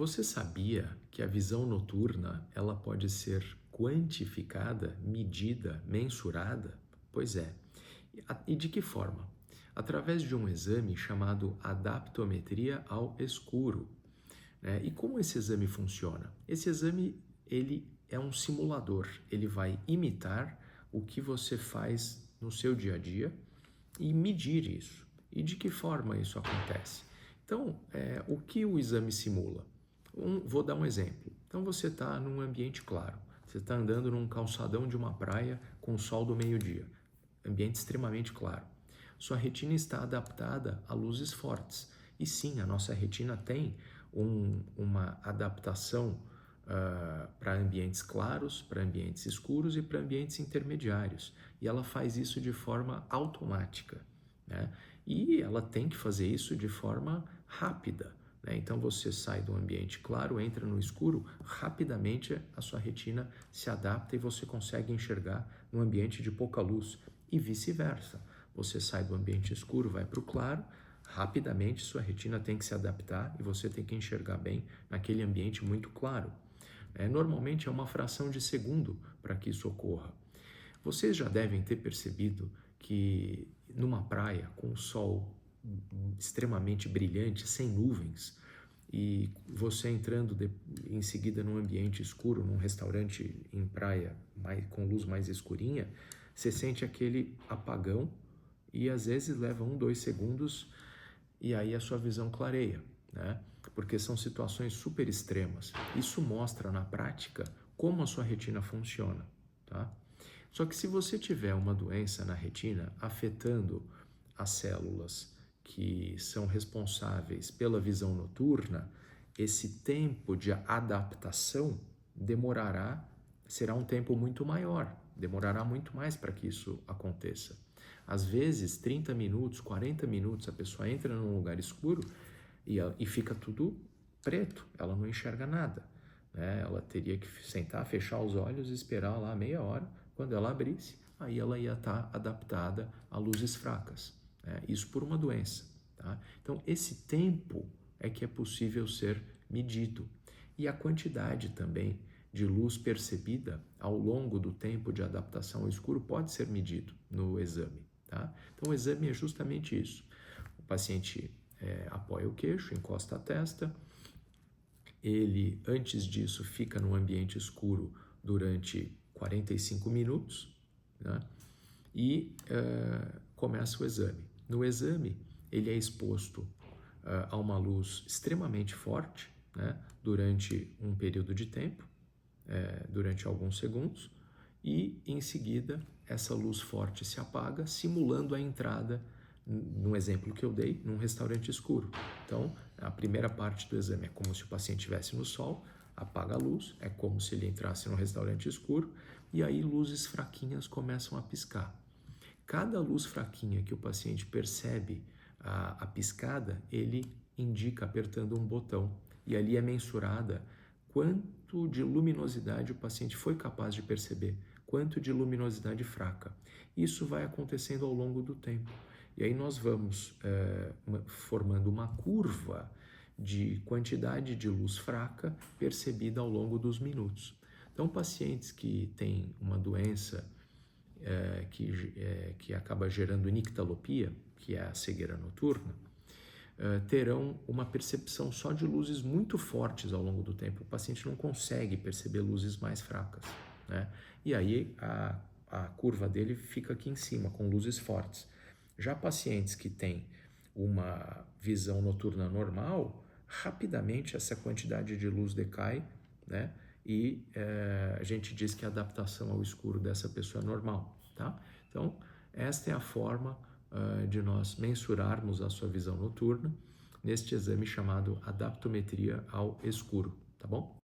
Você sabia que a visão noturna ela pode ser quantificada, medida, mensurada? Pois é. E de que forma? Através de um exame chamado adaptometria ao escuro, né? E como esse exame funciona? Esse exame ele é um simulador, ele vai imitar o que você faz no seu dia a dia e medir isso. E de que forma isso acontece? Então, o que o exame simula? Vou dar um exemplo. Então, você está num ambiente claro. Você está andando num calçadão de uma praia com o sol do meio-dia. Ambiente extremamente claro. Sua retina está adaptada a luzes fortes. E sim, a nossa retina tem uma adaptação para ambientes claros, para ambientes escuros e para ambientes intermediários. E ela faz isso de forma automática, né? E ela tem que fazer isso de forma rápida, né? Então você sai do ambiente claro, entra no escuro, rapidamente a sua retina se adapta e você consegue enxergar no ambiente de pouca luz e vice-versa. Você sai do ambiente escuro, vai para o claro, rapidamente sua retina tem que se adaptar e você tem que enxergar bem naquele ambiente muito claro. Normalmente é uma fração de segundo para que isso ocorra. Vocês já devem ter percebido que numa praia com o sol extremamente brilhante, sem nuvens, e você entrando em seguida num ambiente escuro, num restaurante em praia com luz mais escurinha, você sente aquele apagão e às vezes leva 2 segundos e aí a sua visão clareia, né? Porque são situações super extremas. Isso mostra na prática como a sua retina funciona, tá? Só que se você tiver uma doença na retina afetando as células que são responsáveis pela visão noturna, esse tempo de adaptação será um tempo muito maior, demorará muito mais para que isso aconteça. Às vezes, 30 minutos, 40 minutos, a pessoa entra num lugar escuro e fica tudo preto, ela não enxerga nada, né? Ela teria que sentar, fechar os olhos e esperar lá meia hora. Quando ela abrisse, aí ela ia estar adaptada a luzes fracas, né? Isso por uma doença, tá? Então, esse tempo é que é possível ser medido. E a quantidade também de luz percebida ao longo do tempo de adaptação ao escuro pode ser medido no exame, tá? Então, o exame é justamente isso. O paciente apoia o queixo, encosta a testa, ele, antes disso, fica no ambiente escuro durante 45 minutos, né? E começa o exame. No exame, ele é exposto a uma luz extremamente forte, né? Durante um período de tempo, durante alguns segundos, e em seguida essa luz forte se apaga, simulando a entrada, no exemplo que eu dei, num restaurante escuro. Então, a primeira parte do exame é como se o paciente estivesse no sol, apaga a luz, é como se ele entrasse num restaurante escuro, e aí luzes fraquinhas começam a piscar. Cada luz fraquinha que o paciente percebe a piscada, ele indica apertando um botão, e ali é mensurada quanto de luminosidade o paciente foi capaz de perceber, quanto de luminosidade fraca. Isso vai acontecendo ao longo do tempo. E aí nós vamos formando uma curva de quantidade de luz fraca percebida ao longo dos minutos. Então, pacientes que têm uma doença que acaba gerando nictalopia, que é a cegueira noturna, terão uma percepção só de luzes muito fortes ao longo do tempo. O paciente não consegue perceber luzes mais fracas, né? E aí a curva dele fica aqui em cima, com luzes fortes. Já pacientes que têm uma visão noturna normal, rapidamente essa quantidade de luz decai, né? E a gente diz que a adaptação ao escuro dessa pessoa é normal, tá? Então, esta é a forma de nós mensurarmos a sua visão noturna neste exame chamado adaptometria ao escuro, tá bom?